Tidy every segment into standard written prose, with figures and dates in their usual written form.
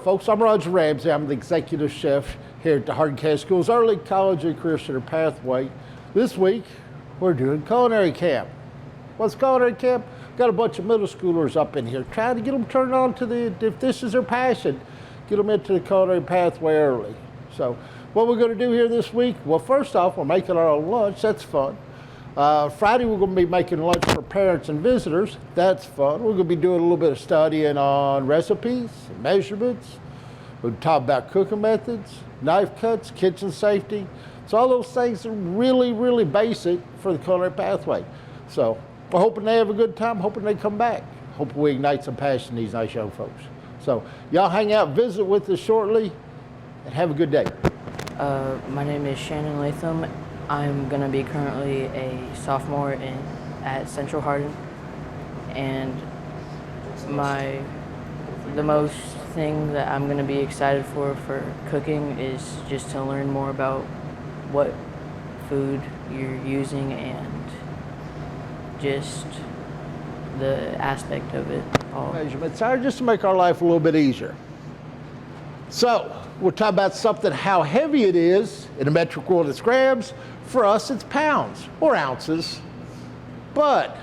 folks, I'm Roger Ramsey. I'm the executive chef here at the Hardin County Schools Early College and Career Center Pathway. This week, we're doing culinary camp. What's culinary camp? Got a bunch of middle schoolers up in here, trying to get them turned on to if this is their passion, get them into the culinary pathway early. So what we're going to do here this week, well, first off, we're making our own lunch. That's fun. Friday, we're going to be making lunch for parents and visitors. That's fun. We're going to be doing a little bit of studying on recipes, measurements. We'll talk about cooking methods, knife cuts, kitchen safety. So all those things are really, really basic for the culinary pathway. So we're hoping they have a good time, hoping they come back. Hoping we ignite some passion in these nice young folks. So y'all hang out, visit with us shortly, and have a good day. My name is Shannon Latham. I'm going to be currently a sophomore at Central Hardin, and the most thing that I'm going to be excited for cooking is just to learn more about what food you're using and just the aspect of it all. Measurements are just to make our life a little bit easier. So we'll talk about something, how heavy it is. In the metric world, it's grams. For us, it's pounds or ounces. But,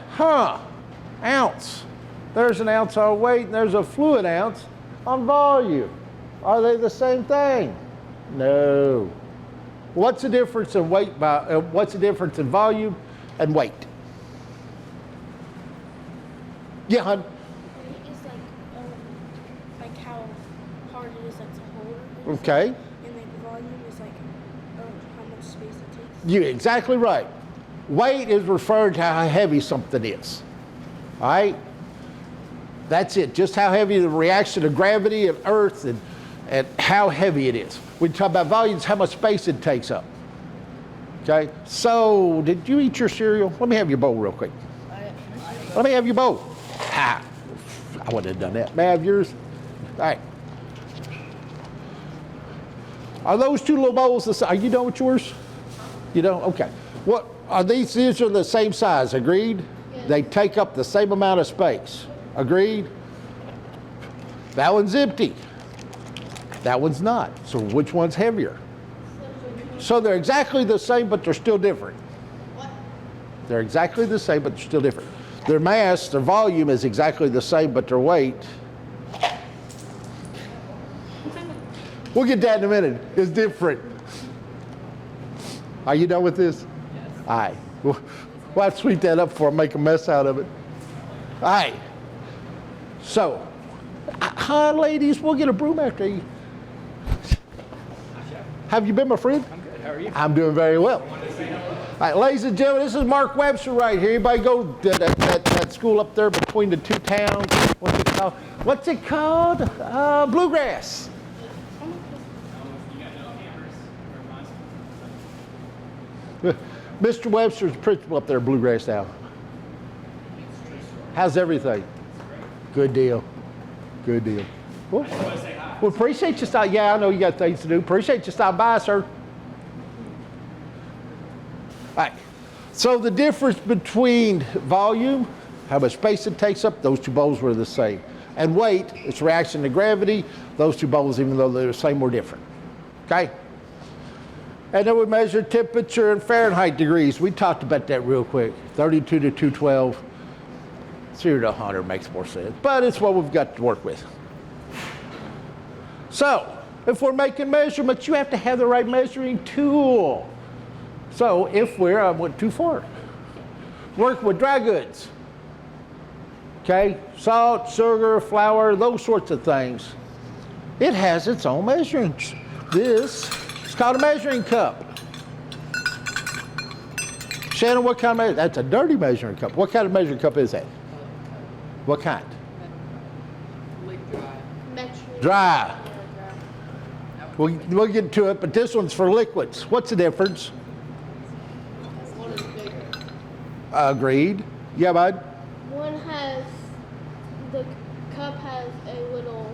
ounce. There's an ounce on weight, and there's a fluid ounce on volume. Are they the same thing? No. What's the difference in weight? What's the difference in volume and weight? Yeah, hon. Weight is like how hard it is to hold. Okay. And like volume is like how much space it takes. You're exactly right. Weight is referring to how heavy something is. All right? That's it. Just how heavy the reaction of gravity of Earth and how heavy it is. We talk about volumes, how much space it takes up. Okay? So, did you eat your cereal? Let me have your bowl real quick. Let me have your bowl. I wouldn't have done that. May I have yours? All right. Are those two little bowls the same? Are you done with yours? You don't? Okay. What are these? These are the same size. Agreed? Yes. They take up the same amount of space. Agreed? That one's empty. That one's not. So which one's heavier? So they're exactly the same, but they're still different. What? They're exactly the same, but they're still different. Their mass, their volume is exactly the same, but their weight. We'll get that in a minute. It's different. Are you done with this? Yes. All right. We'll have to sweep that up before I make a mess out of it. All right. So, hi, ladies. We'll get a broom after you. Have you been, my friend? I'm good. How are you? I'm doing very well. All right, ladies and gentlemen, this is Mark Webster right here. Anybody go to that school up there between the two towns? What's it called? Bluegrass. Mr. Webster's the principal up there at Bluegrass now. How's everything? Good deal. Good deal. Well, appreciate you stopping. Yeah, I know you got things to do. Appreciate you stopping by, sir. All right. So the difference between volume, how much space it takes up, those two bowls were the same. And weight, its reaction to gravity, those two bowls, even though they're the same, were different. Okay? And then we measure temperature in Fahrenheit degrees. We talked about that real quick. 32 to 212. 0 to 100 makes more sense. But it's what we've got to work with. So, if we're making measurements, you have to have the right measuring tool. So, I went too far. Work with dry goods. Okay? Salt, sugar, flour, those sorts of things. It has its own measurements. This is called a measuring cup. Shannon, what kind of that's a dirty measuring cup. What kind of measuring cup is that? What kind? Dry. We'll get to it, but this one's for liquids. What's the difference? Agreed. Yeah, bud? One has, the cup has a little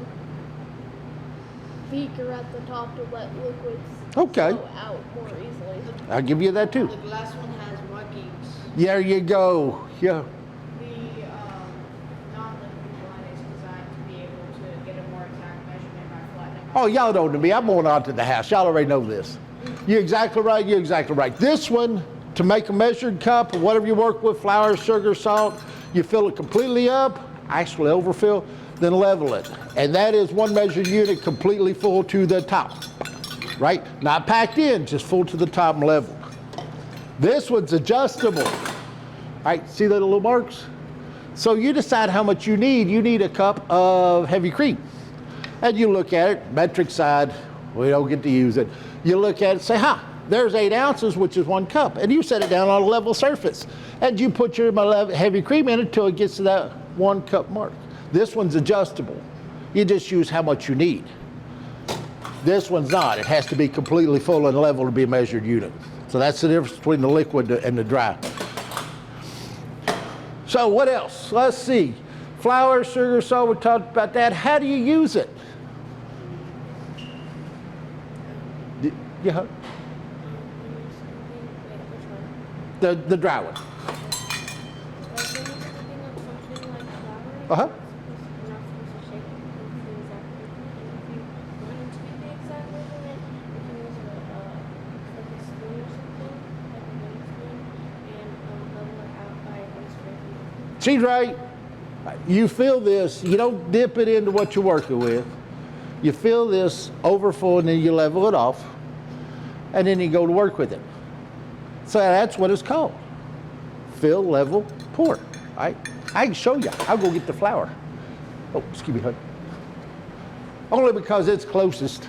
beaker at the top to let liquids flow out more easily. I'll give you that too. The glass one has markings. There you go. Yeah. The non-liquid one is designed to be able to get a more exact measurement by Oh, y'all don't know me. I'm going on to the house. Y'all already know this. You're exactly right. You're exactly right. This one, to make a measured cup or whatever you work with, flour, sugar, salt, you fill it completely up, actually overfill, then level it. And that is one measured unit completely full to the top, right? Not packed in, just full to the top and level. This one's adjustable, right? See the little marks? So you decide how much you need. You need a cup of heavy cream. And you look at it, metric side, we don't get to use it. You look at it and say, there's 8 ounces, which is 1 cup. And you set it down on a level surface. And you put your heavy cream in it until it gets to that 1 cup mark. This one's adjustable. You just use how much you need. This one's not. It has to be completely full and level to be a measured unit. So that's the difference between the liquid and the dry. So what else? Let's see. Flour, sugar, salt, we talked about that. How do you use it? Yeah. The dry one. Uh-huh. She's right. You feel this, you don't dip it into what you're working with. You feel this overfull and then you level it off. And then you go to work with it. So that's what it's called. Fill, level, pour. Right? I can show you. I'll go get the flour. Oh, excuse me, honey. Only because it's closest.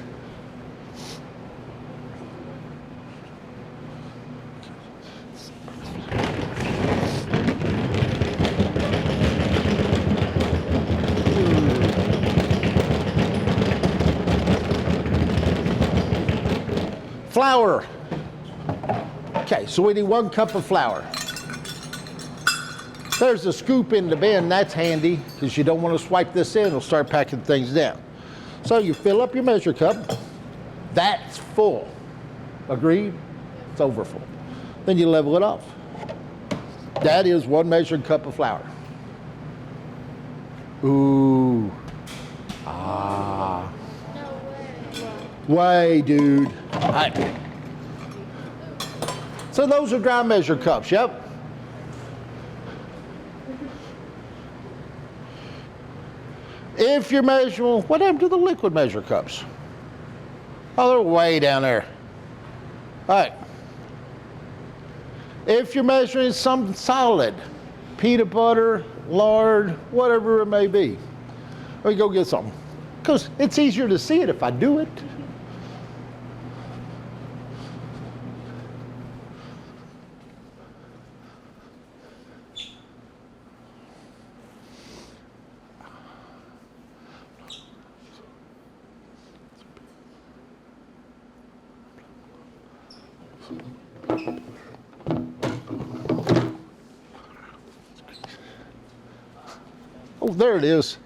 Flour. Okay, so we need 1 cup of flour. There's a scoop in the bin. That's handy because you don't want to swipe this in. It'll start packing things down. So you fill up your measure cup. That's full. Agreed? It's overfull. Then you level it off. That is 1 measured cup of flour. Ooh. Ah. No way. Way, dude. All right. So those are dry measure cups, yep. If you're measuring, what happened to the liquid measure cups? Oh, they're way down there. All right. If you're measuring something solid, peanut butter, lard, whatever it may be, let me go get something. Because it's easier to see it if I do it. Oh, there it is.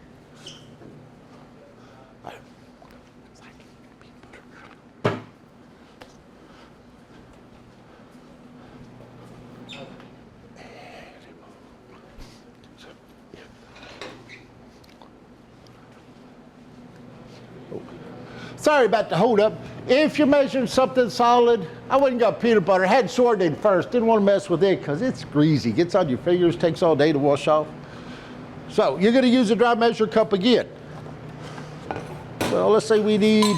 Sorry about the hold up. If you're measuring something solid, I wouldn't got peanut butter. I had sorted it first. Didn't want to mess with it because it's greasy. Gets on your fingers, takes all day to wash off. So you're going to use a dry measure cup again. Well, let's say we need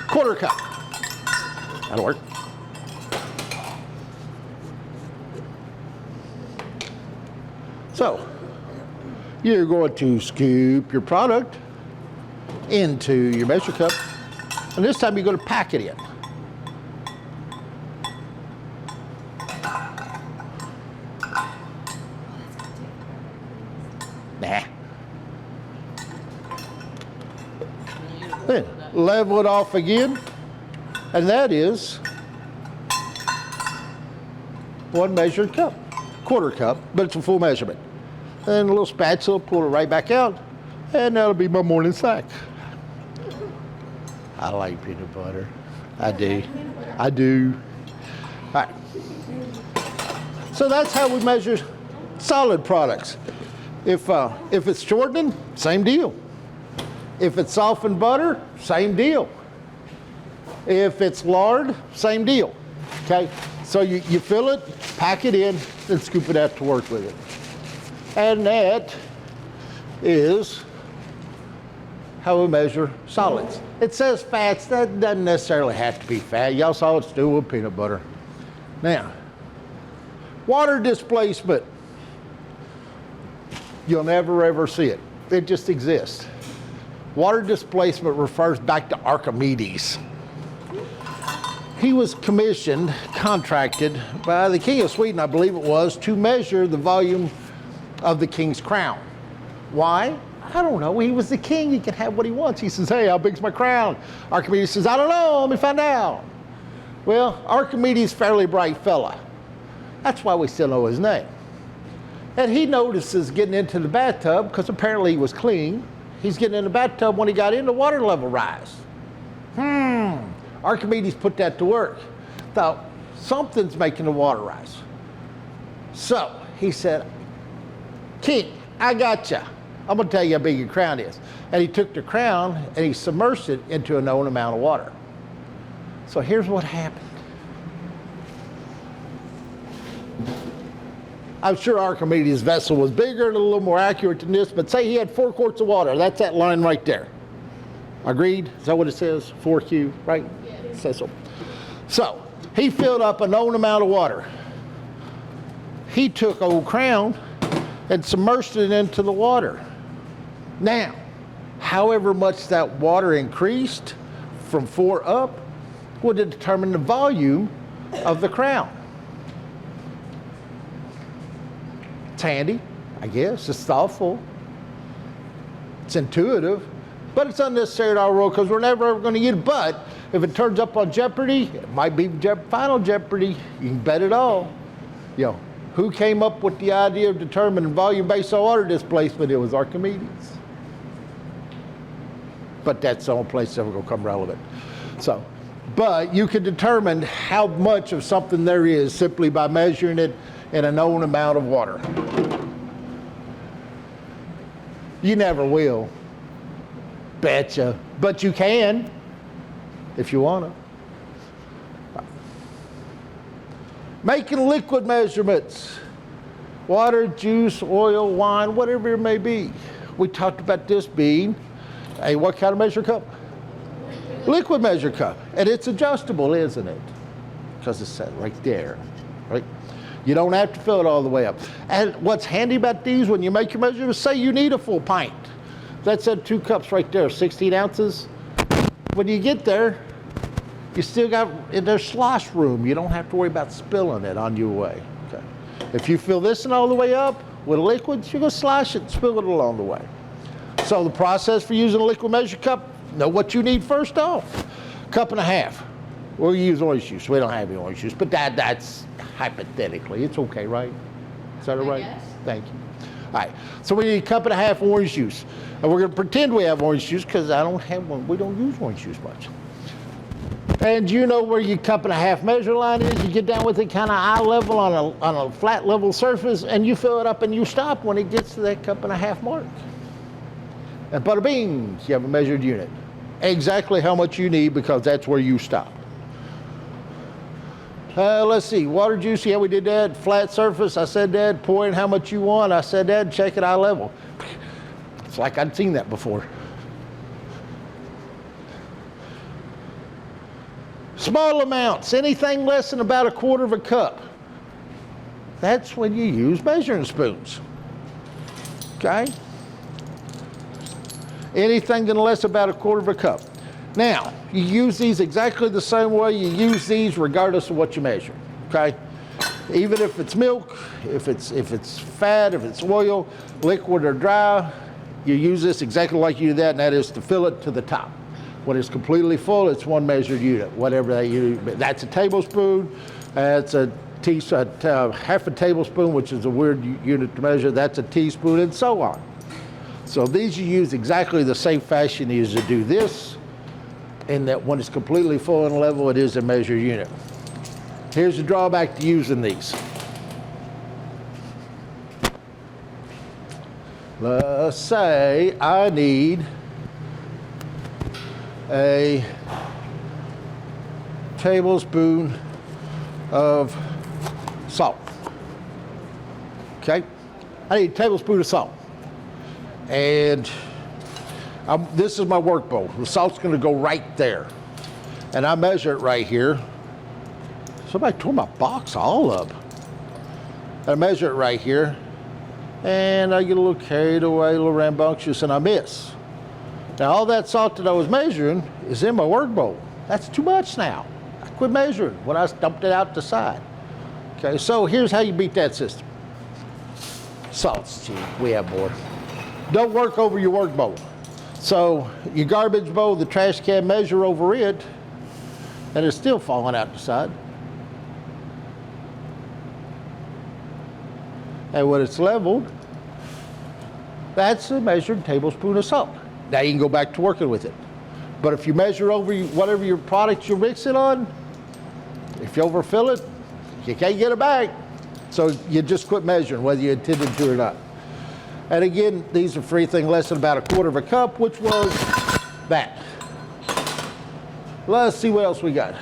1/4 cup. That'll work. So you're going to scoop your product into your measure cup, and this time you're going to pack it in. Nah. Then level it off again, and that is 1 measured cup, 1/4 cup, but it's a full measurement. And a little spatula, pull it right back out, and that'll be my morning snack. I like peanut butter. I do. I do. All right. So that's how we measure solid products. If it's shortening, same deal. If it's softened butter, same deal. If it's lard, same deal. Okay? So you fill it, pack it in, and scoop it out to work with it. And that is how we measure solids. It says fats, that doesn't necessarily have to be fat. Y'all saw it's do with peanut butter. Now, water displacement. You'll never ever see it. It just exists. Water displacement refers back to Archimedes. He was commissioned, contracted by the King of Sweden, I believe it was, to measure the volume of the king's crown. Why? I don't know. He was the king. He can have what he wants. He says, hey, how big's my crown? Archimedes says, I don't know. Let me find out. Well, Archimedes, fairly bright fella. That's why we still know his name. And he notices getting into the bathtub, because apparently he was clean. He's getting in the bathtub when he got in, the water level rise. Archimedes put that to work. Thought, something's making the water rise. So he said, King, I got you. I'm going to tell you how big your crown is. And he took the crown and he submerged it into a known amount of water. So here's what happened. I'm sure Archimedes' vessel was bigger and a little more accurate than this, but say he had 4 quarts of water. That's that line right there. Agreed? Is that what it says? 4Q, right? Yeah. It says so. So he filled up a known amount of water. He took old crown and submerged it into the water. Now, however much that water increased from 4 up would determine the volume of the crown. It's handy, I guess. It's thoughtful. It's intuitive, but it's unnecessary to our world because we're never ever going to use it. But if it turns up on Jeopardy, it might be Final Jeopardy. You can bet it all. You know, who came up with the idea of determining volume based on water displacement? It was Archimedes. But that's the only place it's ever going to come relevant. So, but you can determine how much of something there is simply by measuring it in a known amount of water. You never will. Betcha. But you can if you want to. Making liquid measurements. Water, juice, oil, wine, whatever it may be. We talked about this being a what kind of measure cup? Liquid measure cup. And it's adjustable, isn't it? Because it's set right there, right? You don't have to fill it all the way up. And what's handy about these when you make your measurements, say you need a full pint. That's at 2 cups right there, 16 ounces. When you get there, you still got, there's slosh room. You don't have to worry about spilling it on your way. Okay. If you fill this one all the way up with liquids, you're going to slosh it and spill it along the way. So the process for using a liquid measure cup, know what you need first off. 1.5 cups. We'll use orange juice. We don't have any orange juice, but that's hypothetically. It's okay, right? Is that all right? Yes. Thank you. All right, so we need 1.5 cups orange juice. And we're going to pretend we have orange juice because I don't have one. We don't use orange juice much. And you know where your 1.5 cups measure line is. You get down with it kind of eye level on a flat level surface, and you fill it up and you stop when it gets to that 1.5 cups mark. And bada bing, you have a measured unit. Exactly how much you need because that's where you stop. Let's see, water juice, yeah, we did that. Flat surface, I said that. Pour in how much you want, I said that. Check it eye level. It's like I'd seen that before. Small amounts, anything less than about 1/4 cup. That's when you use measuring spoons. Okay? Anything less about 1/4 cup. Now, you use these exactly the same way you use these regardless of what you measure, okay? Even if it's milk, if it's fat, if it's oil, liquid or dry, you use this exactly like you do that, and that is to fill it to the top. When it's completely full, it's one measured unit, whatever that unit. That's a tablespoon, that's a half a tablespoon, which is a weird unit to measure, that's a teaspoon, and so on. So these you use exactly the same fashion as you do this, in that when it's completely full and level, it is a measured unit. Here's the drawback to using these. Let's say I need a tablespoon of salt. Okay? I need a tablespoon of salt. And this is my work bowl. The salt's going to go right there. And I measure it right here. Somebody tore my box all up. I measure it right here. And I get a little carried away, a little rambunctious, and I miss. Now, all that salt that I was measuring is in my work bowl. That's too much now. I quit measuring when I dumped it out the side. Okay, so here's how you beat that system. Salt's cheap. We have more. Don't work over your work bowl. So your garbage bowl, the trash can, measure over it, and it's still falling out the side. And when it's leveled, that's a measured tablespoon of salt. Now you can go back to working with it. But if you measure over whatever your products you're mixing on, if you overfill it, you can't get it back. So you just quit measuring whether you intended to or not. And again, these are for anything less than about a quarter of a cup, which was that. Let's see what else we got.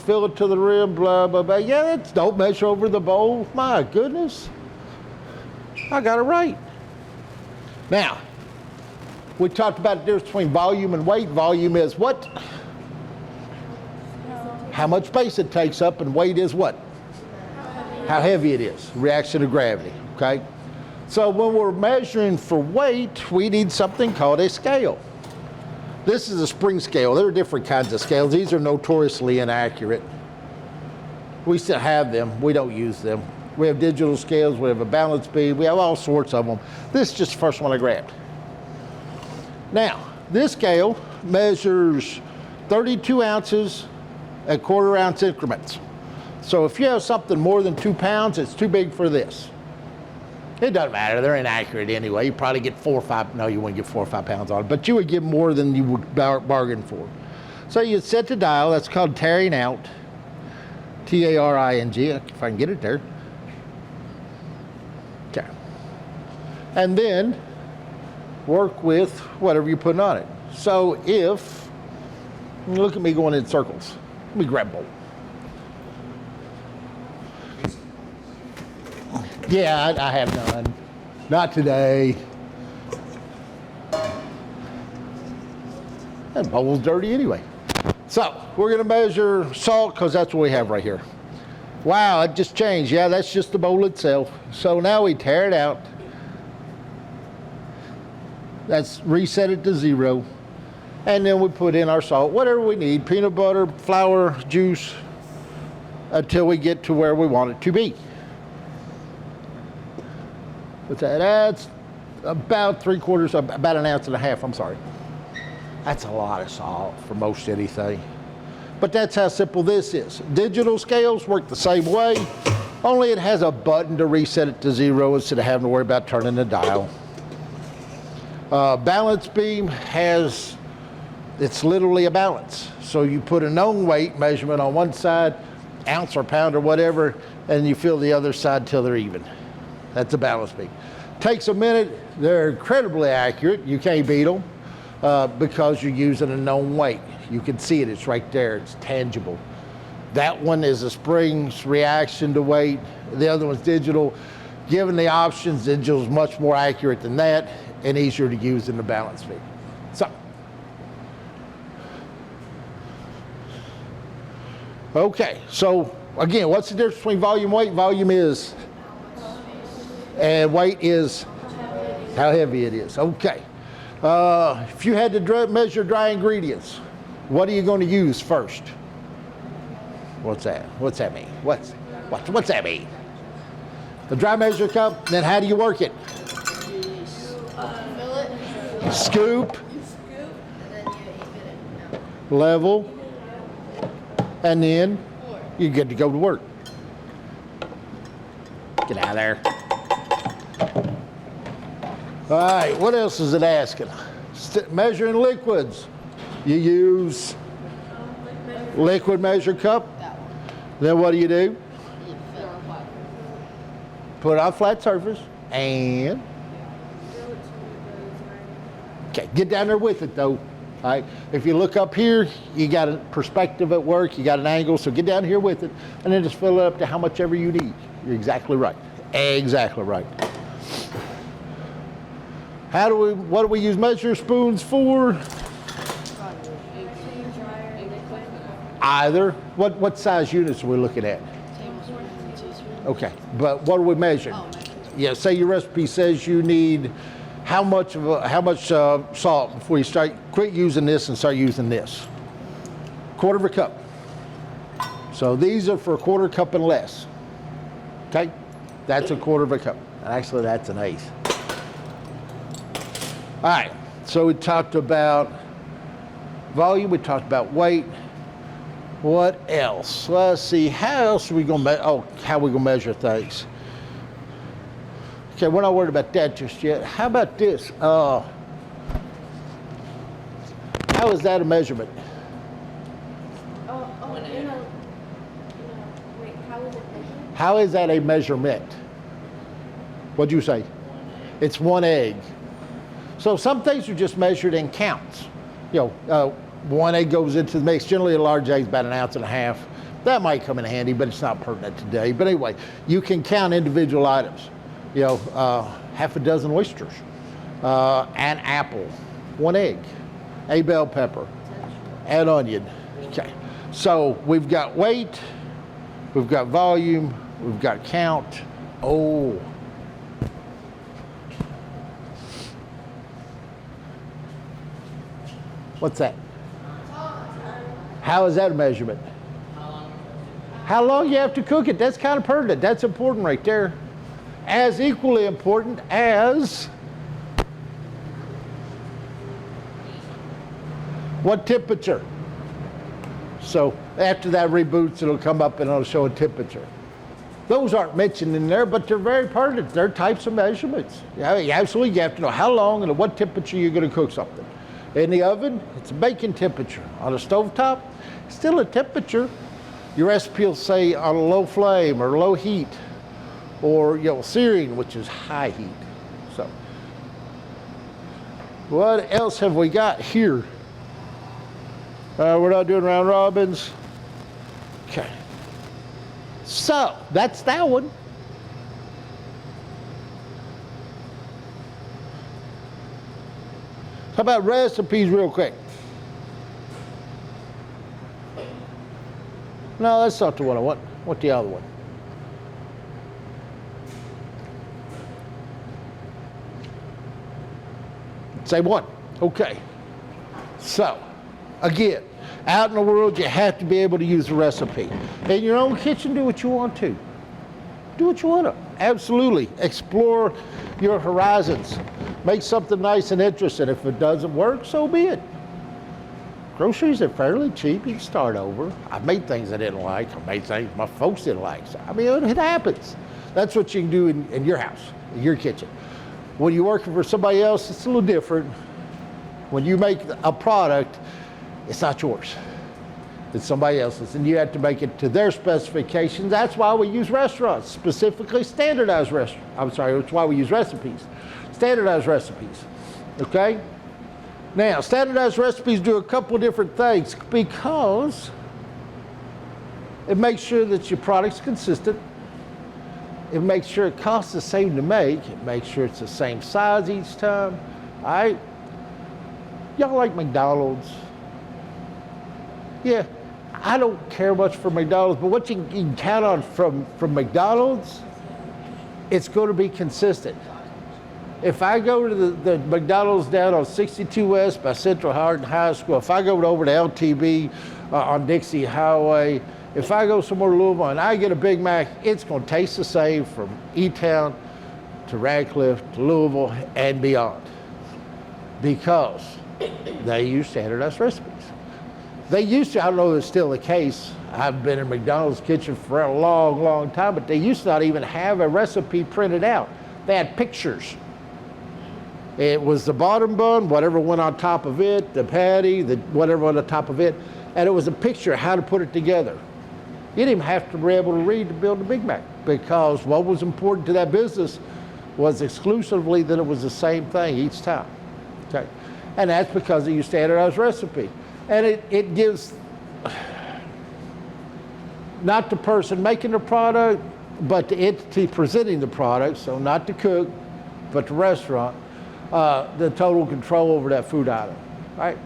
Fill it to the rim, blah, blah, blah. Yeah, don't measure over the bowl. My goodness. I got it right. Now, we talked about the difference between volume and weight. Volume is what? How much space it takes up, and weight is what? How heavy it is. Reaction to gravity, okay? So when we're measuring for weight, we need something called a scale. This is a spring scale. There are different kinds of scales. These are notoriously inaccurate. We still have them. We don't use them. We have digital scales. We have a balance beam. We have all sorts of them. This is just the first one I grabbed. Now, this scale measures 32 ounces at quarter-ounce increments. So if you have something more than 2 pounds, it's too big for this. It doesn't matter. They're inaccurate anyway. You probably get 4 or 5. No, you wouldn't get 4 or 5 pounds on it, but you would get more than you would bargain for. So you set the dial. That's called taring out. T-A-R-I-N-G, if I can get it there. Okay. And then work with whatever you're putting on it. So if, look at me going in circles. Let me grab a bowl. Yeah, I have none. Not today. That bowl's dirty anyway. So we're going to measure salt because that's what we have right here. Wow, it just changed. Yeah, that's just the bowl itself. So now we tear it out. That's reset it to 0. And then we put in our salt, whatever we need, peanut butter, flour, juice, until we get to where we want it to be. What's that? That's about 3/4, about 1.5 ounces, I'm sorry. That's a lot of salt for most anything. But that's how simple this is. Digital scales work the same way, only it has a button to reset it to 0 instead of having to worry about turning the dial. Balance beam has, it's literally a balance. So you put a known weight measurement on one side, ounce or pound or whatever, and you fill the other side till they're even. That's a balance beam. Takes a minute. They're incredibly accurate. You can't beat them because you're using a known weight. You can see it. It's right there. It's tangible. That one is a spring's reaction to weight. The other one's digital. Given the options, digital is much more accurate than that and easier to use than the balance beam. So, okay. So again, what's the difference between volume and weight? Volume is, and weight is how heavy it is. Okay. If you had to measure dry ingredients, what are you going to use first? What's that? What's that mean? What's that mean? The dry measure cup. Then how do you work it? Fill it. Scoop. You scoop, and then you even it. Level. And then you're good to go to work. Get out of there. All right, what else is it asking? Measuring liquids. You use liquid measure cup. That one. Then what do? You fill it up. Put it on a flat surface and, okay, get down there with it though. All right. If you look up here, you got a perspective at work, you got an angle, so get down here with it, and then just fill it up to how much ever you need. You're exactly right. Exactly right. What do we use measure spoons for? Either. What size units are we looking at? Okay, but what are we measuring? Yeah, say your recipe says you need how much salt before you quit using this and start using this. 1/4 cup. So these are for 1/4 cup and less. Okay, that's a 1/4 cup. Actually, that's an eighth. All right, so we talked about volume, we talked about weight. What else? Let's see, how else are we gonna how we gonna measure things? Okay, we're not worried about that just yet. How about this? How is that a measurement? Wait, how is it measured? How is that a measurement? What'd you say? It's 1 egg. So some things are just measured in counts. 1 egg goes into the mix. Generally, a large egg is about 1.5 ounces. That might come in handy, but it's not pertinent today. But anyway, you can count individual items. Half a dozen oysters, an apple, 1 egg, a bell pepper, an onion. Okay, so we've got weight, we've got volume, we've got count. Oh. What's that? How is that a measurement? How long you have to cook it? That's kind of pertinent. That's important right there. As equally important as what temperature? So after that reboots, it'll come up and it'll show a temperature. Those aren't mentioned in there, but they're very pertinent. They're types of measurements. Absolutely, you have to know how long and at what temperature you're going to cook something. In the oven, it's baking temperature. On a stovetop, still a temperature. Your recipe will say on a low flame or low heat, or searing, which is high heat. So, what else have we got here? We're not doing round robins. Okay. So that's that one. How about recipes real quick? No, that's not the one I want. What's the other one? Same one. Okay. So, again, out in the world, you have to be able to use a recipe. In your own kitchen, do what you want to. Do what you want to. Absolutely. Explore your horizons. Make something nice and interesting. If it doesn't work, so be it. Groceries are fairly cheap. You can start over. I've made things I didn't like. I made things my folks didn't like. So, it happens. That's what you can do in your house, in your kitchen. When you're working for somebody else, it's a little different. When you make a product, it's not yours. It's somebody else's, and you have to make it to their specifications. That's why we use restaurants, specifically standardized restaurants. I'm sorry, that's why we use recipes. Standardized recipes, okay? Now, standardized recipes do a couple of different things because it makes sure that your product's consistent. It makes sure it costs the same to make. It makes sure it's the same size each time. All right? Y'all like McDonald's? Yeah, I don't care much for McDonald's, but what you can count on from McDonald's, it's going to be consistent. If I go to the McDonald's down on 62 West by Central Hardin High School, if I go over to LTB on Dixie Highway, if I go somewhere to Louisville and I get a Big Mac, it's going to taste the same from E-Town to Radcliffe to Louisville and beyond, because they use standardized recipes. They used to, I don't know if it's still the case, I've been in McDonald's kitchen for a long, long time, but they used to not even have a recipe printed out. They had pictures. It was the bottom bun, whatever went on top of it, the patty, whatever on the top of it, and it was a picture of how to put it together. You didn't even have to be able to read to build a Big Mac, because what was important to that business was exclusively that it was the same thing each time. Okay. And that's because of your standardized recipe. And it gives not the person making the product, but the entity presenting the product, so not the cook, but the restaurant, the total control over that food item, right?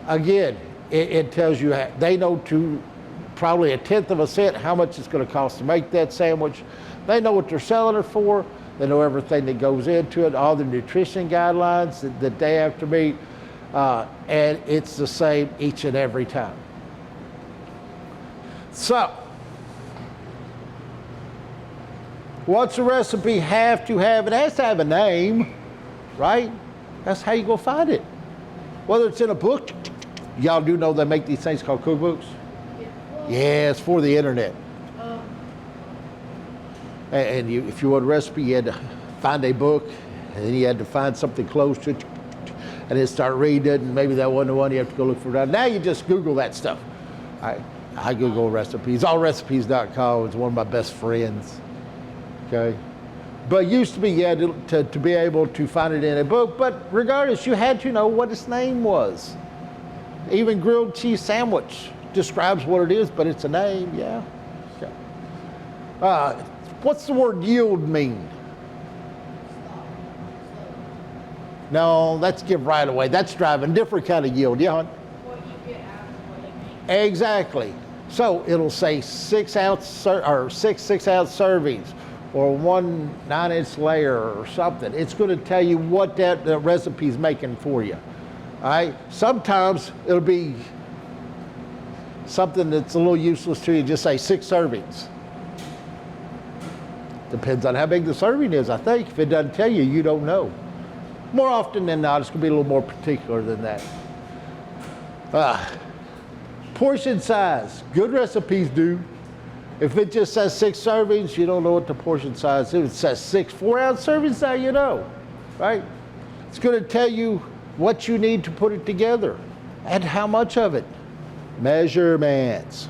Again, it tells you, they know to probably 1/10 of a cent how much it's going to cost to make that sandwich. They know what they're selling it for. They know everything that goes into it, all the nutrition guidelines that they have to meet, and it's the same each and every time. So, what's a recipe have to have? It has to have a name, right? That's how you go find it. Whether it's in a book, y'all do know they make these things called cookbooks? Yeah, it's for the internet. And if you want a recipe, you had to find a book, and then you had to find something close to it, and then start reading it, and maybe that wasn't the one, you have to go look for it. Now you just Google that stuff. I Google recipes. Allrecipes.com is one of my best friends. Okay, but it used to be, yeah, to be able to find it in a book, but regardless, you had to know what its name was. Even grilled cheese sandwich describes what it is, but it's a name, yeah. Okay. What's the word yield mean? No, that's give right away. That's driving. Different kind of yield, yeah. What you get out of what you make. Exactly. So it'll say 6 ounce six 6-ounce servings, or 1 9-inch layer, or something. It's going to tell you what that recipe's making for you. All right. Sometimes it'll be something that's a little useless to you. Just say 6 servings. Depends on how big the serving is, I think. If it doesn't tell you, you don't know. More often than not, it's going to be a little more particular than that. Portion size. Good recipes do. If it just says 6 servings, you don't know what the portion size is. If it says 6 4-ounce servings, now you know, right? It's going to tell you what you need to put it together and how much of it. Measurements.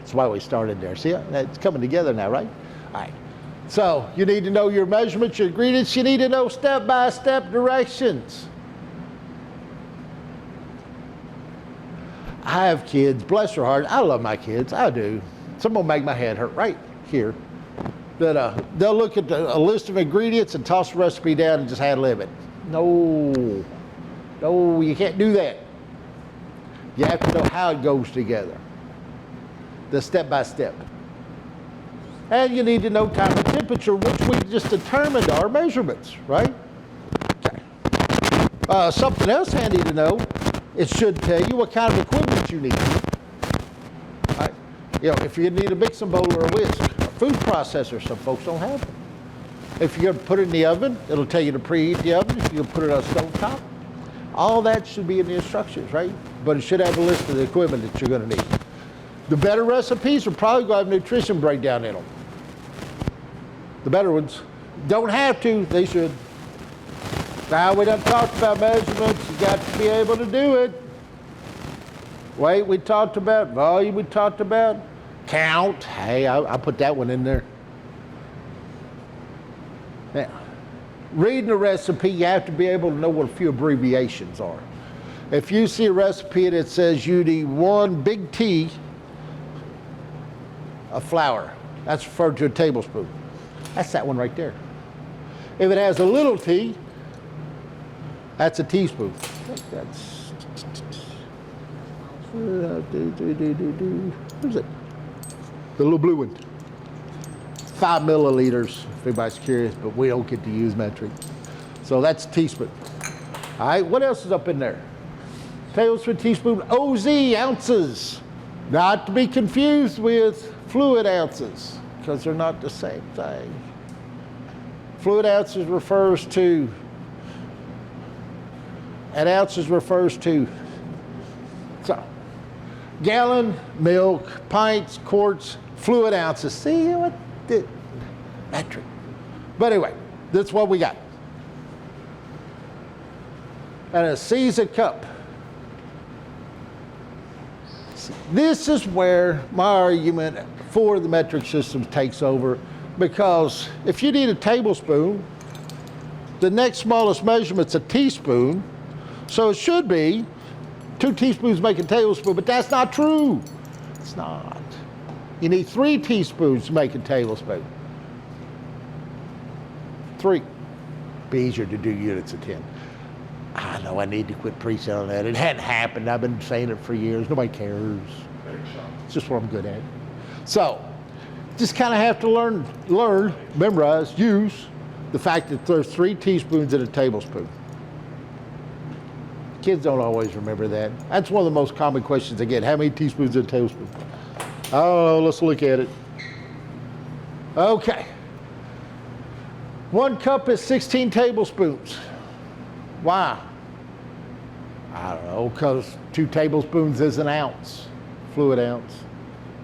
That's why we started there. See, it's coming together now, right? All right. So you need to know your measurements, your ingredients. You need to know step-by-step directions. I have kids, bless their heart. I love my kids, I do. Some will make my head hurt right here. That they'll look at a list of ingredients and toss the recipe down and just ad-lib it. No, you can't do that. You have to know how it goes together. The step-by-step. And you need to know time and temperature, which we just determined are measurements, right? Okay. Something else handy to know, it should tell you what kind of equipment you need. Right? You know, if you need a mixing bowl or a whisk, a food processor, some folks don't have them. If you're going to put it in the oven, it'll tell you to preheat the oven. If you're going to put it on a stove top, all that should be in the instructions, right? But it should have a list of the equipment that you're going to need. The better recipes are probably going to have nutrition breakdown in them. The better ones don't have to, they should. Now we done talked about measurements, you got to be able to do it. Weight we talked about, volume we talked about, count. Hey, I put that one in there. Now, reading a recipe, you have to be able to know what a few abbreviations are. If you see a recipe that says you need 1 big T of flour, that's referred to a tablespoon. That's that one right there. If it has a little t, that's a teaspoon. That's what is it? The little blue one. 5 milliliters, if anybody's curious, but we don't get to use metric. So that's a teaspoon. All right, what else is up in there? Tablespoon, teaspoon, OZ, ounces. Not to be confused with fluid ounces, because they're not the same thing. Fluid ounces refers to, and ounces refers to, so, gallon, milk, pints, quarts, fluid ounces. See what the metric. But anyway, that's what we got. And a C's a cup. This is where my argument for the metric system takes over, because if you need a tablespoon, the next smallest measurement's a teaspoon, So it should be 2 teaspoons make a tablespoon, but that's not true. It's not. You need 3 teaspoons to make a tablespoon. 3. Be easier to do units of 10. I know I need to quit preaching on that. It hadn't happened. I've been saying it for years. Nobody cares. It's just what I'm good at. So, just kind of have to learn, memorize, use the fact that there's 3 teaspoons in a tablespoon. Kids don't always remember that. That's one of the most common questions I get. How many teaspoons in a tablespoon? Oh, let's look at it. Okay. 1 cup is 16 tablespoons. Why? I don't know, because 2 tablespoons is an ounce, fluid ounce,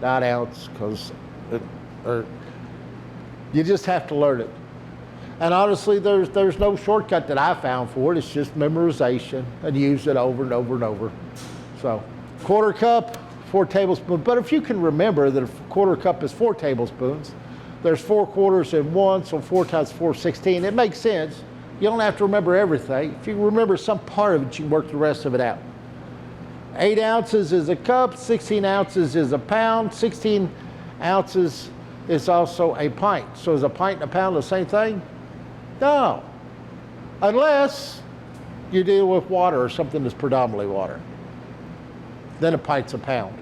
not ounce, because you just have to learn it. And honestly, there's no shortcut that I found for it. It's just memorization and use it over and over and over. So, 1/4 cup, 4 tablespoons. But if you can remember that a 1/4 cup is 4 tablespoons, there's 4 quarters in 1, so 4 times 4 is 16. It makes sense. You don't have to remember everything. If you remember some part of it, you can work the rest of it out. 8 ounces is a cup, 16 ounces is a pound, 16 ounces is also a pint. So is a pint and a pound the same thing? No. Unless you deal with water or something that's predominantly water. Then a pint's a pound.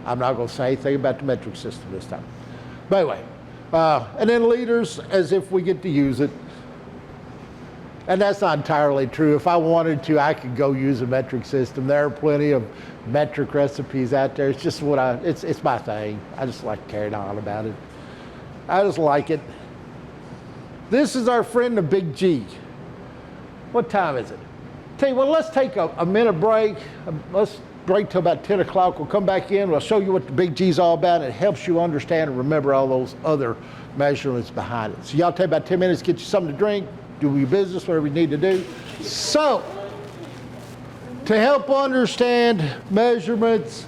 I'm not going to say anything about the metric system this time. But anyway, and then liters as if we get to use it. And that's not entirely true. If I wanted to, I could go use a metric system. There are plenty of metric recipes out there. It's just what it's my thing. I just like carrying on about it. I just like it. This is our friend, the Big G. What time is it? Tell you what, let's take a minute break. Let's break till about 10 o'clock. We'll come back in. We'll show you what the Big G's all about. It helps you understand and remember all those other measurements behind it. So y'all take about 10 minutes, get you something to drink, do your business, whatever you need to do. So, to help understand measurements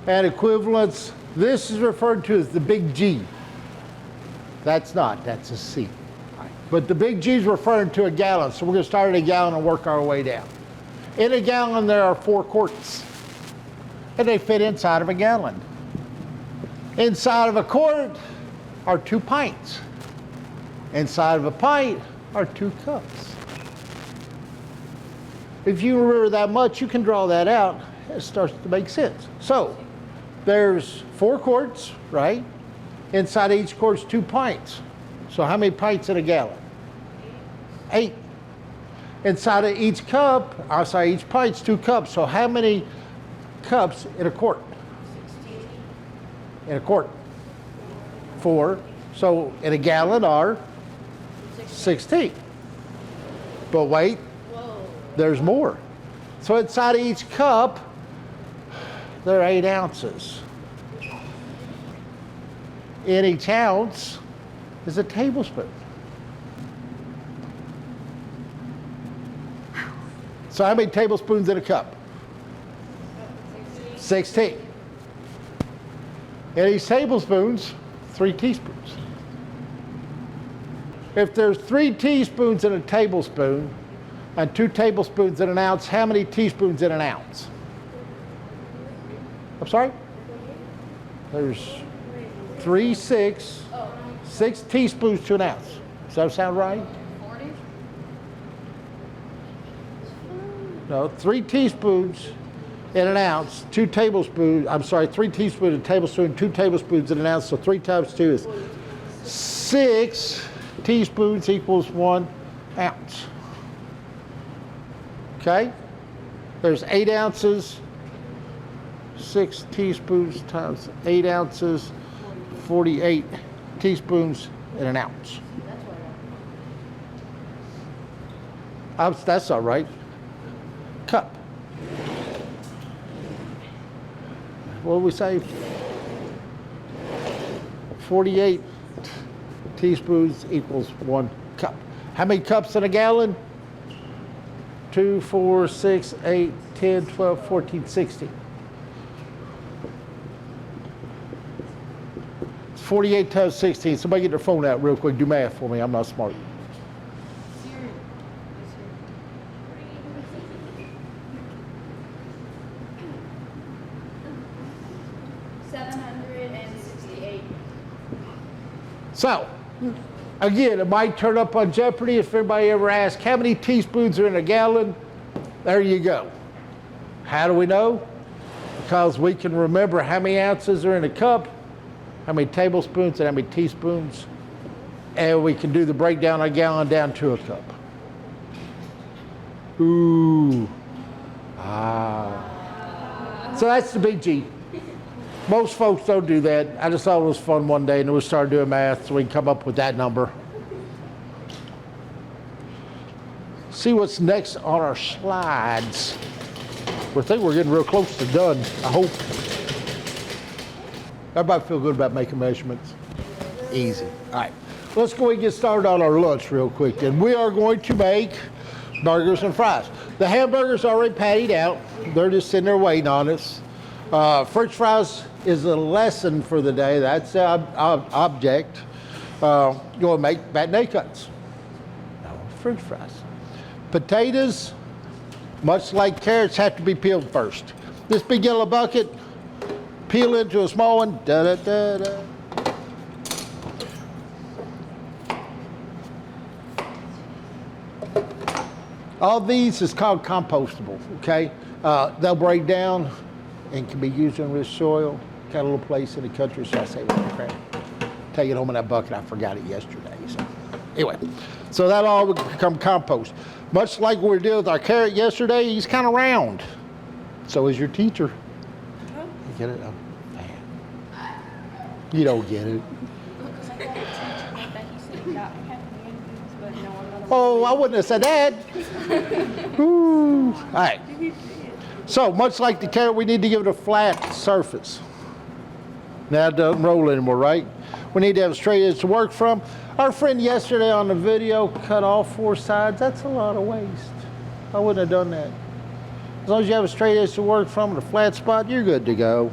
and equivalents, this is referred to as the Big G. That's a C. But the Big G is referring to a gallon. So we're going to start at a gallon and work our way down. In a gallon, there are 4 quarts. And they fit inside of a gallon. Inside of a quart are 2 pints. Inside of a pint are 2 cups. If you remember that much, you can draw that out. It starts to make sense. So there's 4 quarts, right? Inside each quart's 2 pints. So how many pints in a gallon? 8. Inside of each each pint's 2 cups. So how many cups in a quart? 16. In a quart? 4. So in a gallon are 16. But wait, there's more. So inside of each cup, there are 8 ounces. In each ounce is a tablespoon. So how many tablespoons in a cup? 16. In each tablespoons, 3 teaspoons. If there's 3 teaspoons in a tablespoon and 2 tablespoons in an ounce, how many teaspoons in an ounce? I'm sorry? There's 6 teaspoons to an ounce. Does that sound right? 40? No, 3 teaspoons in an ounce, 3 teaspoons in a tablespoon, 2 tablespoons in an ounce, so 3 times 2 is 6 teaspoons equals 1 ounce. Okay? There's 8 ounces, 6 teaspoons times 8 ounces, 48 teaspoons in an ounce. That's all right. Cup. What do we say? 48 teaspoons equals 1 cup. How many cups in a gallon? 2, 4, 6, 8, 10, 12, 14, 16. 48 times 16. Somebody get their phone out real quick. Do math for me. I'm not smart. 768. So, again, it might turn up on Jeopardy if everybody ever asks, how many teaspoons are in a gallon? There you go. How do we know? Because we can remember how many ounces are in a cup, how many tablespoons and how many teaspoons, and we can do the breakdown a gallon down to a cup. Ooh. Ah. So that's the big G. Most folks don't do that. I just thought it was fun one day, and we started doing math so we can come up with that number. See what's next on our slides. We think we're getting real close to done, I hope. Everybody feel good about making measurements? Easy. All right, let's go and get started on our lunch real quick. And we are going to make burgers and fries. The hamburgers are already patted out. They're just sitting there waiting on us. French fries is a lesson for the day. That's the object. You're going to make matinee cuts. No, French fries. Potatoes, much like carrots, have to be peeled first. This big yellow bucket, peel into a small one. Da, da, da, da. All these is called compostable, okay? They'll break down and can be used in rich soil. Got a little place in the country, so I say, well, crap, take it home in that bucket. I forgot it yesterday. So anyway, so that all would become compost. Much like we did with our carrot yesterday, he's kind of round. So is your teacher. You get it? Oh, man. You don't get it. Oh, I wouldn't have said that. Ooh. All right. So much like the carrot, we need to give it a flat surface. Now it doesn't roll anymore, right? We need to have a straight edge to work from. Our friend yesterday on the video cut all 4 sides. That's a lot of waste. I wouldn't have done that. As long as you have a straight edge to work from and a flat spot, you're good to go.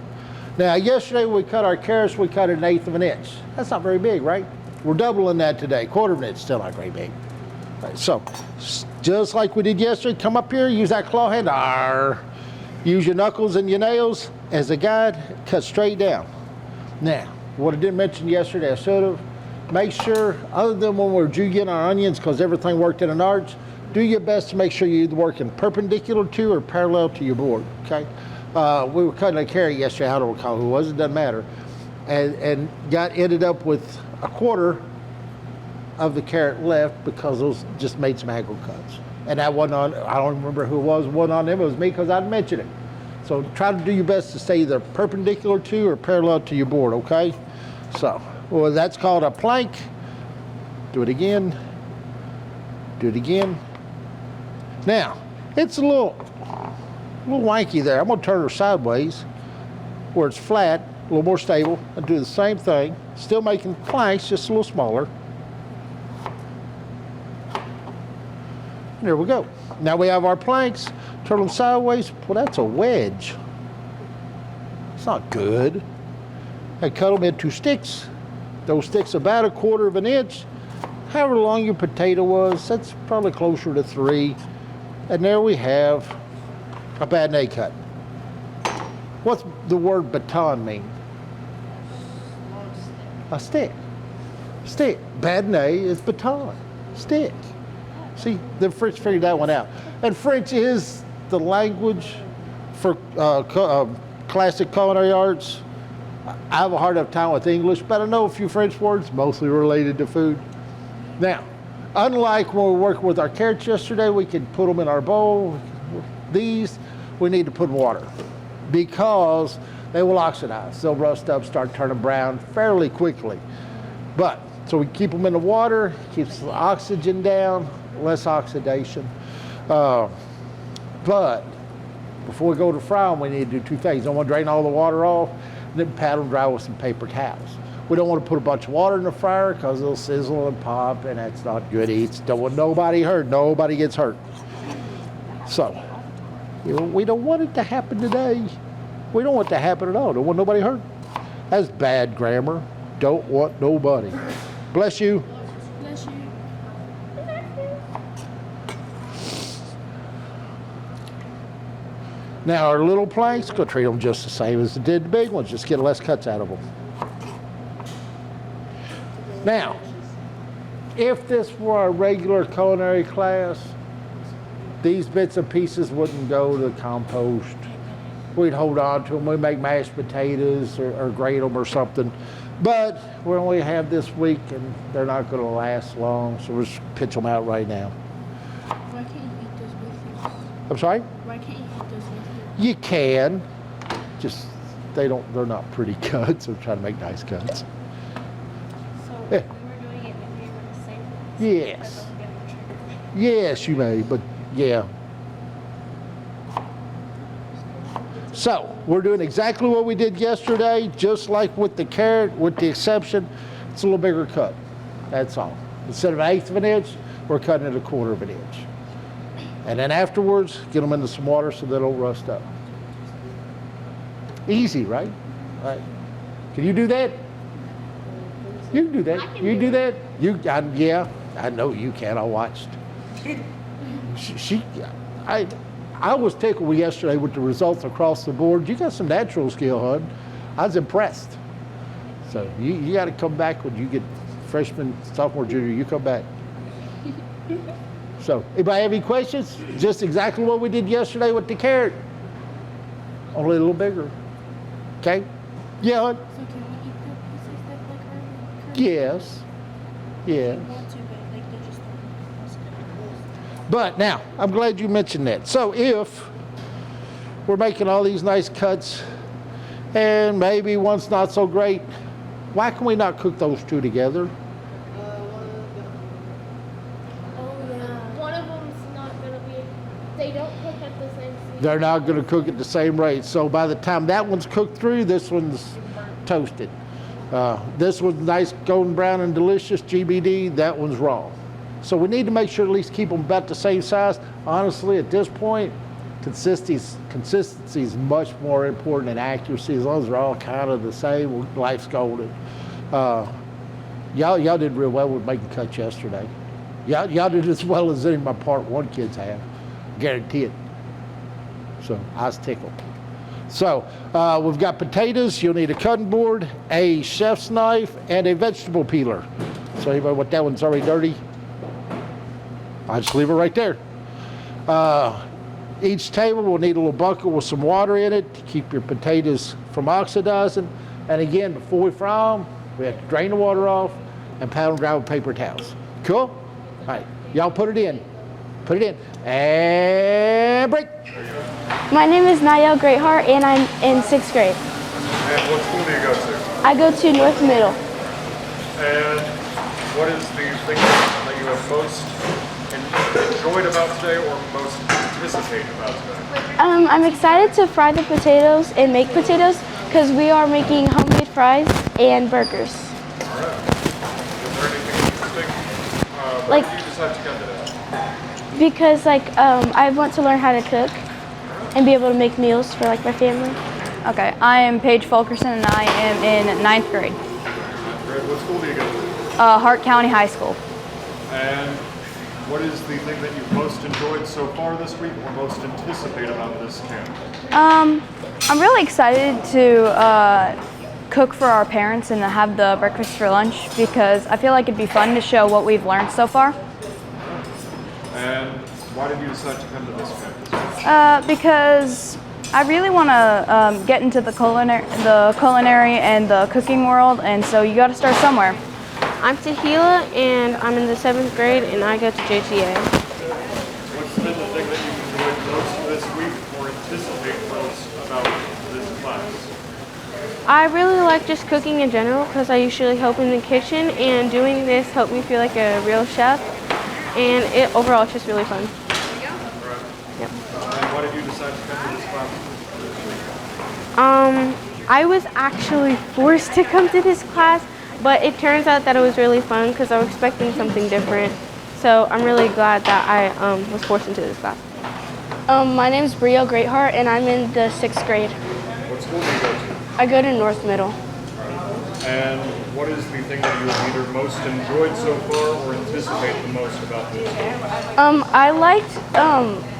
Now, yesterday we cut our carrots, we cut 1/8 of an inch. That's not very big, right? We're doubling that today. 1/4 of an inch, still not very big. All right, so, just like we did yesterday, come up here, use that claw hand. Arr. Use your knuckles and your nails as a guide, cut straight down. Now, what I didn't mention yesterday, I should have. Make sure, other than when we're jigging our onions, because everything worked in an arch, do your best to make sure you're either working perpendicular to or parallel to your board, okay? We were cutting a carrot yesterday, I don't recall who it was, it doesn't matter, and ended up with 1/4 of the carrot left because those just made some angle cuts. And that wasn't on, I don't remember who it wasn't on them, it was me because I didn't mention it. So try to do your best to stay either perpendicular to or parallel to your board, okay? So, well, that's called a plank. Do it again. Do it again. Now, it's a little wanky there. I'm gonna turn her sideways where it's flat, a little more stable, and do the same thing. Still making planks, just a little smaller. There we go. Now we have our planks. Turn them sideways. Well, that's a wedge. It's not good. I cut them into sticks. Those sticks about 1/4 of an inch. However long your potato was, that's probably closer to 3. And there we have a matinee cut. What's the word baton mean? A stick. Stick. Matinee is baton. Stick. See, the French figured that one out. And French is the language for classic culinary arts. I have a hard enough time with English, but I know a few French words, mostly related to food. Now, unlike when we were working with our carrots yesterday, we could put them in our bowl. These, we need to put in water because they will oxidize. They'll rust up, start turning brown fairly quickly. But, so we keep them in the water, keeps the oxygen down, less oxidation. But before we go to fry them, we need to do 2 things. I want to drain all the water off, and then pat them dry with some paper towels. We don't want to put a bunch of water in the fryer because it'll sizzle and pop, and that's not good eats. Don't want nobody hurt. Nobody gets hurt. So, we don't want it to happen today. We don't want it to happen at all. Don't want nobody hurt. That's bad grammar. Don't want nobody. Bless you. Bless you. Now our little planks, go treat them just the same as it did the big ones, just get less cuts out of them. Now, if this were a regular culinary class, these bits and pieces wouldn't go to the compost. We'd hold on to them, we'd make mashed potatoes or grate them or something. But we only have this week and they're not gonna last long, so we'll just pitch them out right now. Why can't you eat those with you? I'm sorry? Why can't you eat those with you? You can, just they're not pretty cuts, so try to make nice cuts. So Yeah. we were doing it and we were the same. Yes. Yes, you may, but yeah. So, we're doing exactly what we did yesterday, just like with the carrot, with the exception, it's a little bigger cut. That's all. Instead of 1/8 of an inch, we're cutting it 1/4 of an inch. And then afterwards, get them into some water so they don't rust up. Easy, right? Right. Can you do that? You can do that. You can do that? Yeah, I know you can. I watched. I was tickled yesterday with the results across the board. You got some natural skill, hon. I was impressed. So you got to come back when you get freshman, sophomore, junior. You come back. So anybody have any questions? Just exactly what we did yesterday with the carrot. Only a little bigger. Okay? Yeah, hon? So can we eat the pieces that like are curved? Yes. Yes. We want to, but like they just don't. That's good. But now, I'm glad you mentioned that. So if we're making all these nice cuts and maybe one's not so great, why can we not cook those two together? Oh yeah. One of them's not gonna be. They don't cook at the same speed. They're not going to cook at the same rate. So by the time that one's cooked through, this one's toasted. This one's nice golden brown and delicious, GBD. That one's raw. So we need to make sure at least keep them about the same size. Honestly, at this point, consistency is much more important than accuracy. As long as they're all kind of the same, life's golden. Y'all did real well with making cuts yesterday. Y'all did as well as any of my part one kids have. Guarantee it. So I was tickled. So we've got potatoes. You'll need a cutting board, a chef's knife, and a vegetable peeler. So anybody what that one's already dirty? I just leave it right there. Each table will need a little bucket with some water in it to keep your potatoes from oxidizing. And again, before we fry them, we have to drain the water off and pat them dry with paper towels. Cool? All right, y'all put it in. Put it in. And break. My name is Niall Greatheart, and I'm in 6th grade. And what school do you go to? I go to North Middle. And what is the thing that you have most enjoyed about today or most anticipate about today? I'm excited to fry the potatoes and make potatoes because we are making homemade fries and burgers. All right. Is there anything interesting? Why Like- did you decide to come today? Because I want to learn how to cook and be able to make meals for like my family. Okay, I am Paige Fulkerson and I am in 9th grade, Great. What school do you go to? Hart County High School. And what is the thing that you've most enjoyed so far this week or most anticipate about this camp? I'm really excited to cook for our parents and to have the breakfast for lunch because I feel like it'd be fun to show what we've learned so far. And why did you decide to come to this camp? Because I really want to get into the culinary and the cooking world, and so you got to start somewhere. I'm Tahila, and I'm in the 7th grade, and I go to JTA. What's been the thing that you've enjoyed most this week or anticipate most about this class? I really like just cooking in general because I usually help in the kitchen, and doing this helped me feel like a real chef. And overall, it's just really fun. Right. Yep. And why did you decide to come to this class? I was actually forced to come to this class, but it turns out that it was really fun because I was expecting something different. So I'm really glad that I was forced into this class. My name is Brio Greatheart, and I'm in the 6th grade. What school do you go to? I go to North Middle. And what is the thing that you have either most enjoyed so far or anticipate the most about this? I liked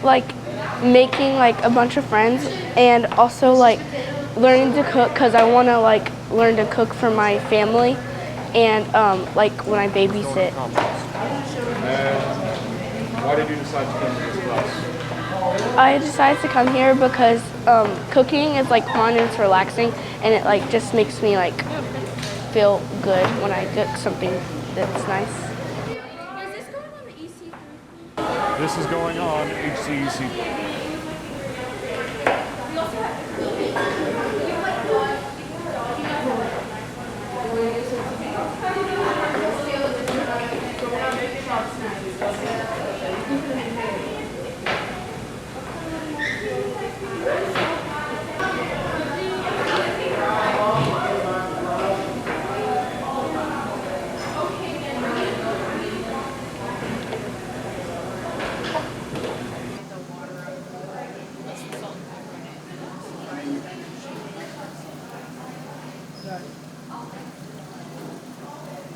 like making like a bunch of friends and also like learning to cook because I want to like learn to cook for my family and like when I babysit. And why did you decide to come to this class? I decided to come here because cooking is like fun and it's relaxing and it like just makes me like feel good when I cook something that's nice. This is going on HCEC.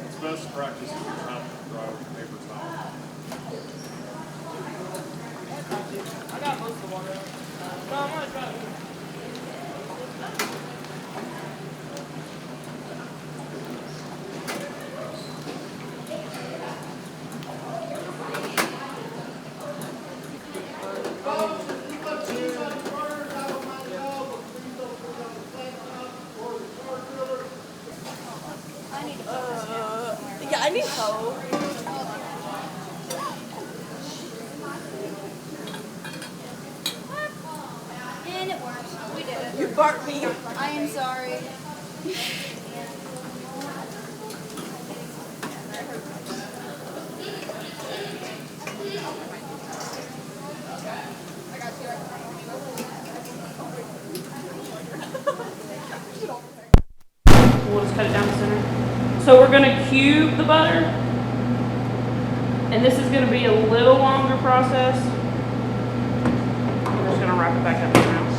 It's best practice if you're trying to dry with paper towel. I got most of the water. No, I'm gonna try it. Yeah, I need help. And it works. We did it. You barked me. I am sorry. We'll just cut it down the center. So we're gonna cube the butter. And this is gonna be a little longer process. We're just gonna wrap it back up in the house.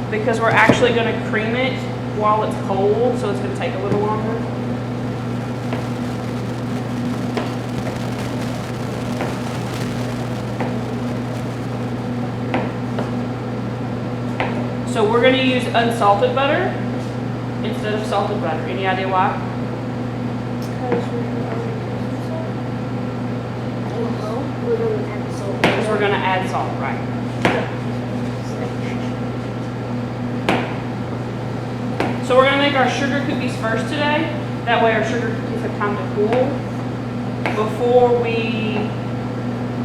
Because we're actually gonna cream it while it's cold, so it's gonna take a little longer. So we're going to use unsalted butter instead of salted butter. Any idea why? Because we're going to add salt, right? So we're going to make our sugar cookies first today. That way our sugar cookies have time to cool before we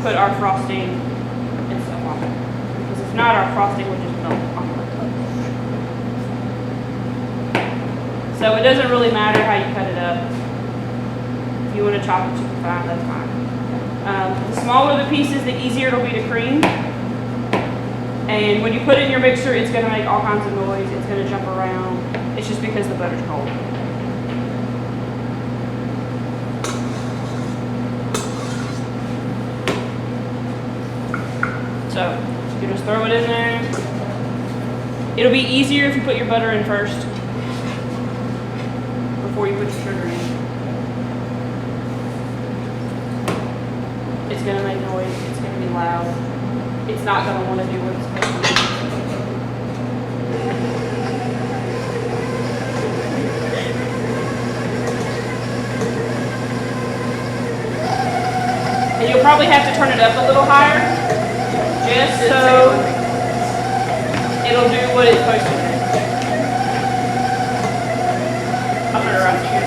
put our frosting and stuff on it. Because if not, our frosting would just melt on it. So it doesn't really matter how you cut it up. If you want to chop it super fine, that's fine. The smaller the pieces, the easier it'll be to cream. And when you put it in your mixer, it's going to make all kinds of noise. It's going to jump around. It's just because the butter's cold. So you just throw it in there. It'll be easier if you put your butter in first before you put your sugar in. It's going to make noise. It's going to be loud. It's not going to want to do what it's supposed to do. And you'll probably have to turn it up a little higher, just so it'll do what it's supposed to do. I'll turn it around here.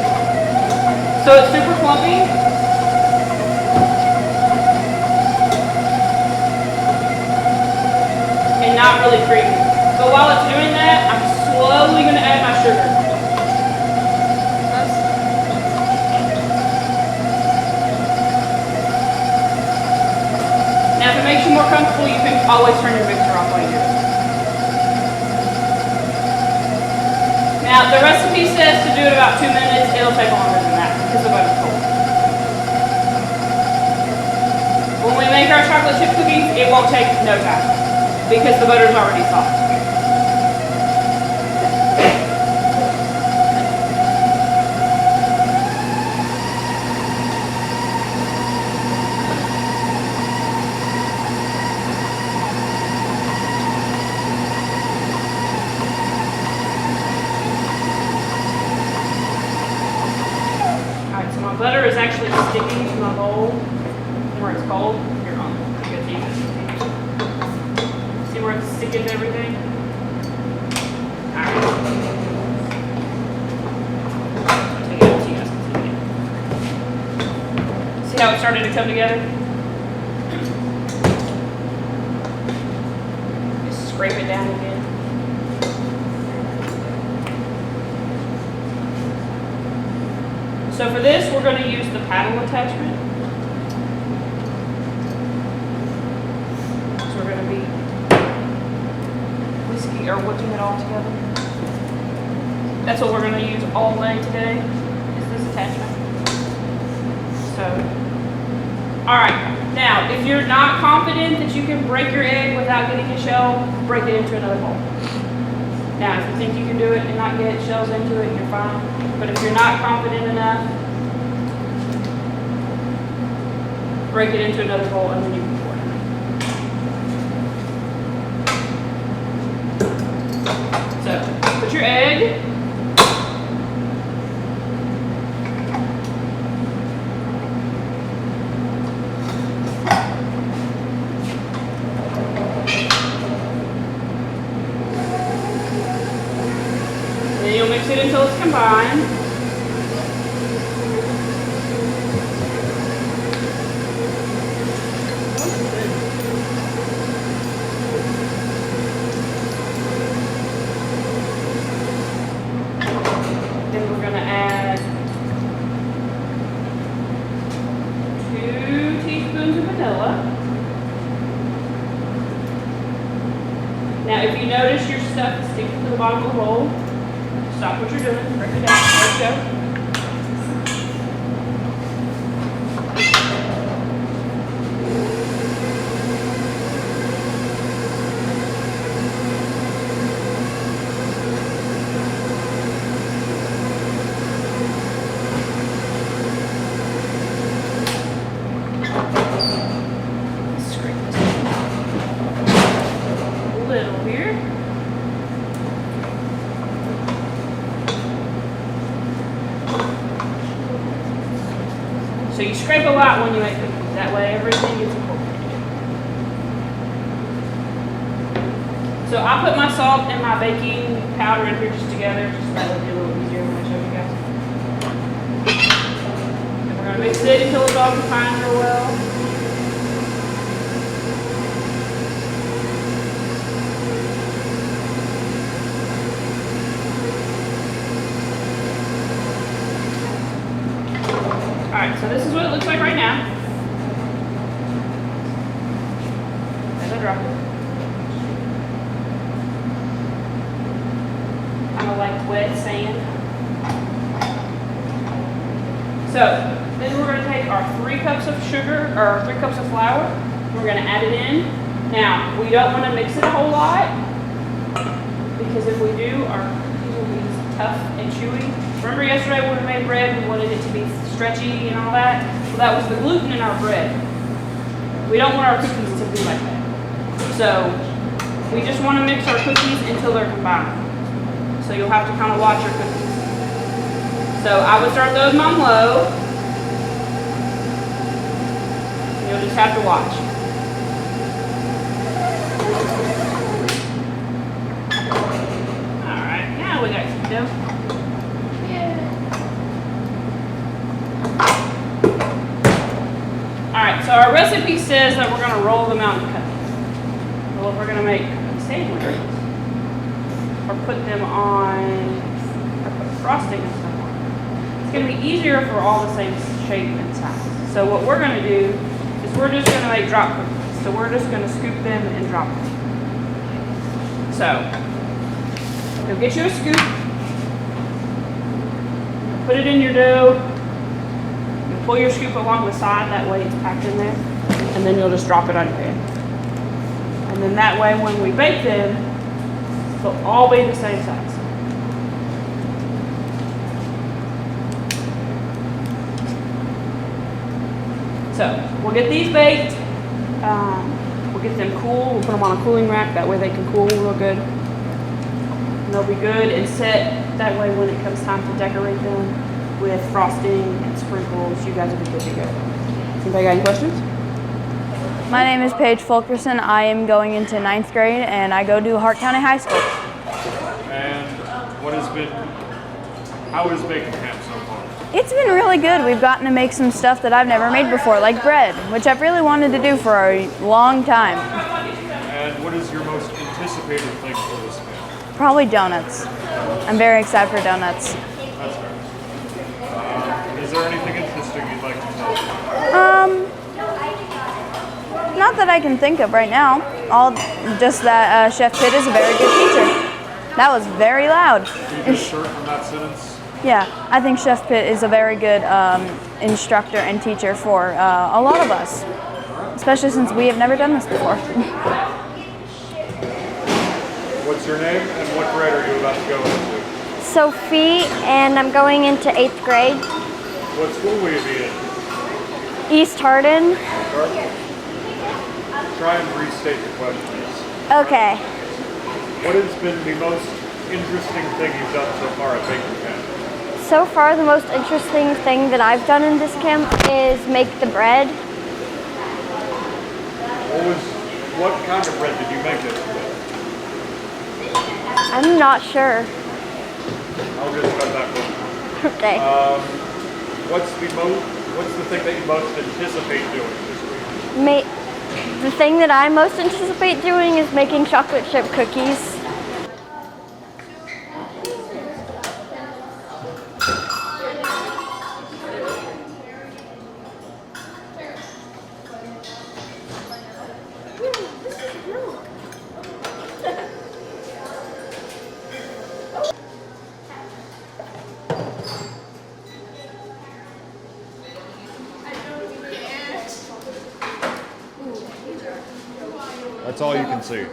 So it's super clumpy. And not really creamy. But while it's doing that, I'm slowly going to add my sugar. Now, if it makes you more comfortable, you can always turn your mixer off while you do it. Now, the recipe says to do it about 2 minutes. It'll take longer than that because the butter's cold. When we make our chocolate chip cookies, it won't take no time because the butter's already soft. hole, where it's cold, you're on. Good thing. See where it's sticking to everything? Alright. I'll take it out so you guys can see it. See how it started to come together? Just scrape it down again. So for this, we're going to use the paddle attachment. So we're going to be whisking or whipping it all together. That's what we're going to use all day today, is this attachment. So, all right. Now, if you're not confident that you can break your egg without getting a shell, break it into another hole. Now, if you think you can do it and not get shells into it, you're fine. But if you're not confident enough, break it into another hole and then you can pour it. So, put your egg. And then you'll mix it until it's combined. Now, if you notice your stuff is sticking to the bottom of the bowl, stop what you're doing, break it down, let it go. So you scrape a lot when you make cookies. That way everything gets incorporated. So I put my salt and my baking powder in here just together, just so that would be a little easier when I show you guys. And we're going to mix it until it's all combined real well. Alright, so this is what it looks like right now. As I drop it. Kind of like wet sand. So, then we're going to take our 3 cups of sugar, or 3 cups of flour. We're going to add it in. Now, we don't want to mix it a whole lot, because if we do, our cookies will be tough and chewy. Remember yesterday when we made bread, we wanted it to be stretchy and all that? Well, that was the gluten in our bread. We don't want our cookies to be like that. So, we just want to mix our cookies until they're combined. So you'll have to kind of watch your cookies. So I would start those on low. You'll just have to watch. Alright, now we got some dough. Alright, so our recipe says that we're going to roll them out and cut them. Well, if we're going to make sandwiches, or put them on, or put frosting and stuff on, it's going to be easier if we're all the same shape and size. So what we're going to do is we're just going to make drop cookies. So we're just going to scoop them and drop them. So, you'll get you a scoop, put it in your dough. Pull your scoop along the side, that way it's packed in there, and then you'll just drop it on your pan. And then that way when we bake them, they'll all be the same size. So we'll get these baked, we'll get them cool, we'll put them on a cooling rack, that way they can cool real good. And they'll be good and set, that way when it comes time to decorate them with frosting and sprinkles, you guys will be good to go. Anybody got any questions? My name is Paige Fulkerson. I am going into 9th grade and I go to Hart County High School. And how is baking camp so far? It's been really good. We've gotten to make some stuff that I've never made before, like bread, which I've really wanted to do for a long time. And what is your most anticipated thing for this camp? Probably donuts. I'm very excited for donuts. That's fair. Is there anything interesting you'd like to tell? Not that I can think of right now. Just that Chef Pitt is a very good teacher. That was very loud. Can you insert from that sentence? Yeah, I think Chef Pitt is a very good instructor and teacher for a lot of us, especially since we have never done this before. What's your name and what grade are you about to go into? Sophie, and I'm going into 8th grade. What school will you be in? East Hardin. Try and restate the questions. Okay. What has been the most interesting thing you've done so far at baking camp? So far, the most interesting thing that I've done in this camp is make the bread. What kind of bread did you make it with? I'm not sure. I'll just cut that one. Okay. What's the thing that you most anticipate doing this week? The thing that I most anticipate doing is making chocolate chip cookies. That's all you can see.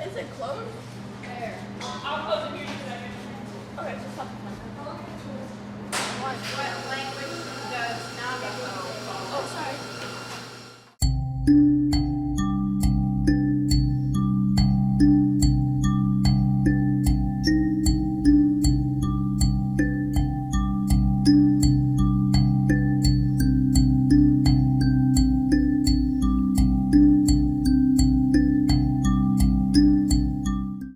Is it closed? There. I'll close it here in a second. Okay, just stop. One.